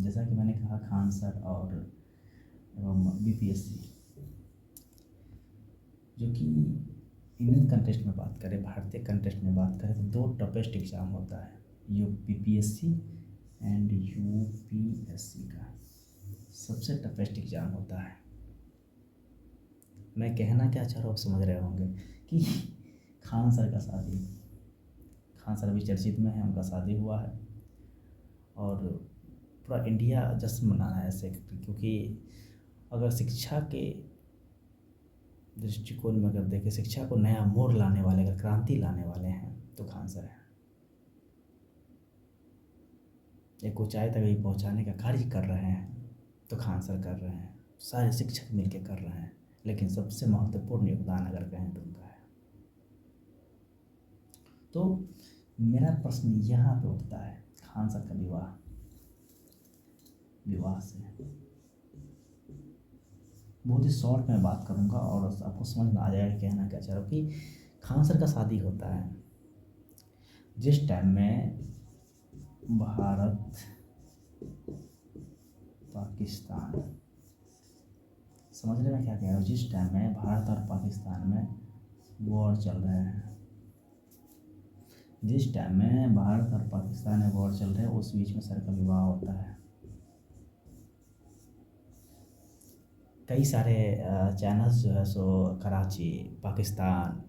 जैसा कि मैंने कहा खान सर और बीपीएससी, जो कि इंडियन कंटेस्ट में बात करें, भारतीय कंटेस्ट में बात करें तो दो टफेस्ट एग्ज़ाम होता है, बीपीएससी एंड यूपीएससी का सबसे टफेस्ट एग्ज़ाम होता है। मैं कहना क्या चाह रहा हूँ आप समझ रहे होंगे कि खान सर का शादी, खान सर अभी चर्चित में है, उनका शादी हुआ है और पूरा इंडिया जश्न मना रहा है ऐसे, क्योंकि अगर शिक्षा के दृष्टिकोण में अगर देखें, शिक्षा को नया मोड़ लाने वाले, अगर क्रांति लाने वाले हैं तो खान सर हैं। एक ऊंचाई तक भी पहुंचाने का कार्य कर रहे हैं तो खान सर कर रहे हैं, सारे शिक्षक मिलकर कर रहे हैं, लेकिन सबसे महत्वपूर्ण योगदान अगर कहें तो उनका है। तो मेरा प्रश्न यहाँ पे उठता है, खान सर का विवाह से बहुत ही शॉर्ट में बात करूँगा और आपको समझ में आ जाएगा कहना क्या चाह रहा हूँ कि खान सर का शादी होता है जिस टाइम में भारत पाकिस्तान, समझ रहे मैं क्या कह रहा हूँ, जिस टाइम में भारत और पाकिस्तान में वॉर चल रहे हैं, जिस टाइम में भारत और पाकिस्तान में वॉर चल रहे हैं, उस बीच में सर का विवाह होता है। कई सारे चैनल्स जो है सो कराची, पाकिस्तान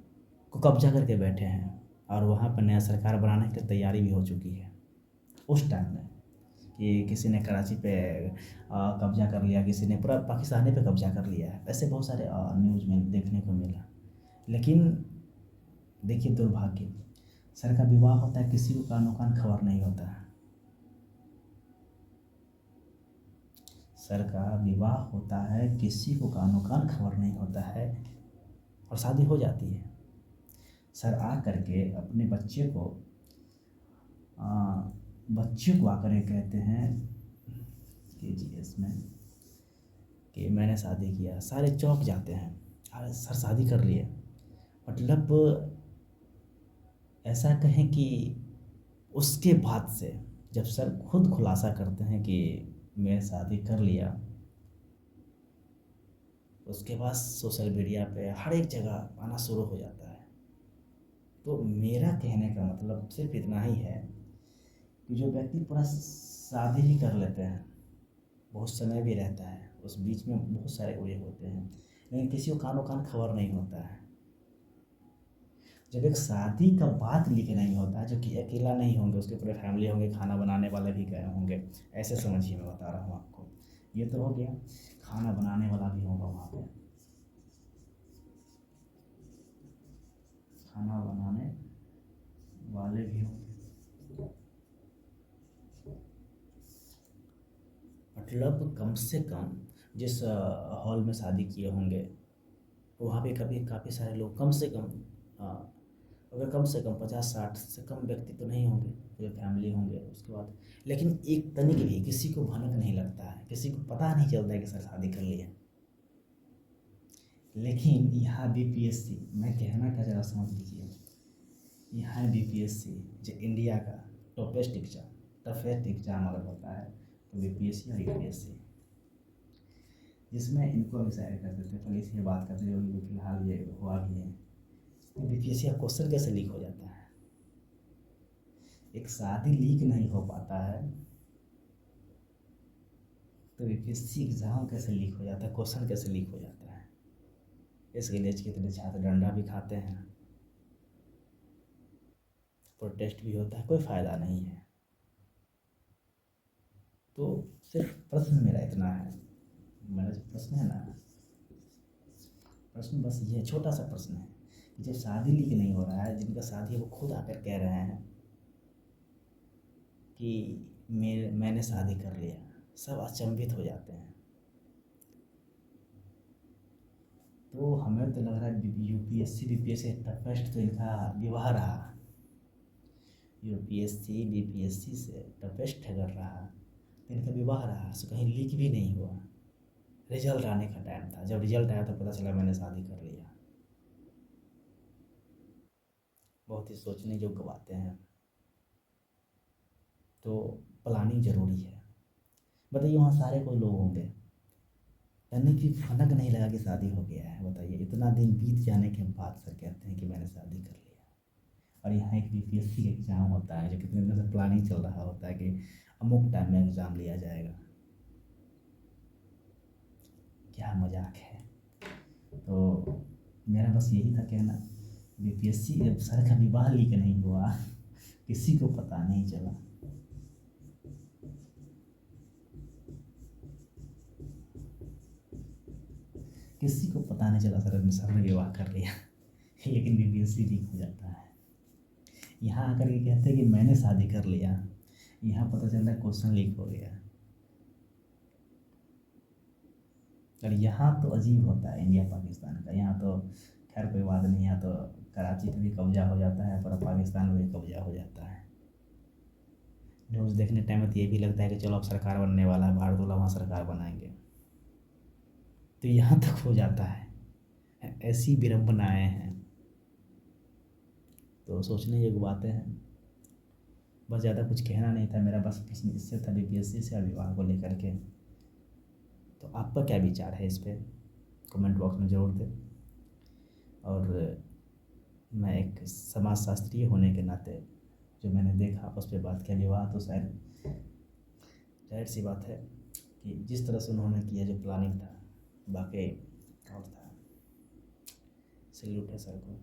को कब्जा करके बैठे हैं और वहाँ पर नया सरकार बनाने की तैयारी भी हो चुकी है उस टाइम में, कि किसी ने कराची पे कब्जा कर लिया, किसी ने पूरा पाकिस्तानी पे कब्जा कर लिया है, ऐसे बहुत सारे न्यूज़ में देखने को मिला। लेकिन देखिए दुर्भाग्य, सर का विवाह होता है, किसी को कानो कान खबर नहीं होता है। सर का विवाह होता है, किसी को कानो कान खबर नहीं होता है और शादी हो जाती है। सर आ करके अपने बच्चे को आकर ये कहते हैं कि जी इसमें कि मैंने शादी किया, सारे चौंक जाते हैं, अरे सर शादी कर लिए। मतलब ऐसा कहें कि उसके बाद से जब सर खुद खुलासा करते हैं कि मैं शादी कर लिया, उसके बाद सोशल मीडिया पे हर एक जगह आना शुरू हो जाता है। तो मेरा कहने का मतलब सिर्फ इतना ही है कि जो व्यक्ति पूरा शादी ही कर लेते हैं, बहुत समय भी रहता है, उस बीच में बहुत सारे उड़े होते हैं, लेकिन किसी को कानो कान खबर नहीं होता है। जब एक शादी का बात लिखे नहीं होता है, जो कि अकेला नहीं होंगे, उसके पूरे फैमिली होंगे, खाना बनाने वाले भी गए होंगे, ऐसे समझिए, मैं बता रहा हूँ आपको। ये तो हो गया, खाना बनाने वाला भी होगा वहाँ पे, खाना बनाने वाले भी होंगे, मतलब कम से कम जिस हॉल में शादी किए होंगे वहाँ पे कभी काफ़ी सारे लोग, कम से कम अगर कम से कम 50-60 से कम व्यक्ति तो नहीं होंगे, पूरे फैमिली होंगे उसके बाद। लेकिन एक तनिक भी किसी को भनक नहीं लगता है, किसी को पता नहीं चलता है कि सर शादी कर लिया। लेकिन यहाँ बीपीएससी, मैं कहना क्या जरा समझ लीजिए, यहाँ बीपीएससी जो इंडिया का टफेस्ट एग्जाम अगर होता है तो बीपीएससी और यूपीएससी, जिसमें इनको हम शायद कर देते हैं, पुलिस ये बात करते हैं, अभी फिलहाल ये हुआ भी है कि बीपीएससी का क्वेश्चन कैसे लीक हो जाता है। एक शादी लीक नहीं हो पाता है तो बीपीएससी एग्जाम कैसे लीक हो जाता है, क्वेश्चन कैसे लीक हो जाता है। इसके लिए कितने छात्र डंडा भी खाते हैं, प्रोटेस्ट भी होता है, कोई फ़ायदा नहीं है। तो सिर्फ प्रश्न मेरा इतना है, मेरा जो प्रश्न है ना, प्रश्न बस ये छोटा सा प्रश्न है कि जब शादी लीक नहीं हो रहा है, जिनका शादी है वो खुद आकर कह रहे हैं कि मैंने शादी कर लिया, सब अचंभित हो जाते हैं। तो हमें तो लग रहा है यूपीएससी बीपीएससी टफेस्ट तो इनका विवाह रहा, यूपीएससी बीपीएससी से टफेस्ट अगर रहा तो इनका विवाह रहा, सो कहीं लीक भी नहीं हुआ। रिजल्ट आने का टाइम था, जब रिजल्ट आया तो पता चला मैंने शादी कर लिया। बहुत ही सोचने योग्य बातें हैं। तो प्लानिंग ज़रूरी है। बताइए वहाँ सारे कोई लोग होंगे, यानी कि फनक नहीं लगा कि शादी हो गया है। बताइए इतना दिन बीत जाने के बाद सर कहते हैं कि मैंने शादी कर लिया। और यहाँ एक बीपीएससी एग्ज़ाम होता है जो कितने दिनों से प्लानिंग चल रहा होता है कि अमुक टाइम में एग्ज़ाम लिया जाएगा। क्या मजाक है। तो मेरा बस यही था कहना, बीपीएससी सर का विवाह लीक नहीं हुआ, किसी को पता नहीं चला। किसी को पता नहीं चला सर ने विवाह कर लिया। लेकिन बीपीएससी लीक हो जाता है। यहाँ आकर के कहते हैं कि मैंने शादी कर लिया, यहाँ पता चल रहा है क्वेश्चन लीक हो गया। और यहाँ तो अजीब होता है इंडिया पाकिस्तान का। यहाँ तो खैर कोई बात नहीं, यहाँ तो कराची पे भी कब्जा हो जाता है पर पाकिस्तान में भी कब्जा हो जाता है। न्यूज़ देखने टाइम में तो ये भी लगता है कि चलो अब सरकार बनने वाला है, बारदुल्ला वहाँ सरकार बनाएंगे। तो यहाँ तक हो जाता है, ऐसी विडंबनाएँ हैं। तो सोचने योग्य बातें हैं। बस ज़्यादा कुछ कहना नहीं था मेरा, बस इससे था बीपीएससी से और विवाह को लेकर के। तो आपका क्या विचार है इस पे, कमेंट बॉक्स में ज़रूर दें। और मैं एक समाजशास्त्री होने के नाते जो मैंने देखा उस पे बात किया। विवाह तो शायद जाहिर सी बात है कि जिस तरह से उन्होंने किया, जो प्लानिंग था वाकई और था। सैल्यूट है सर को।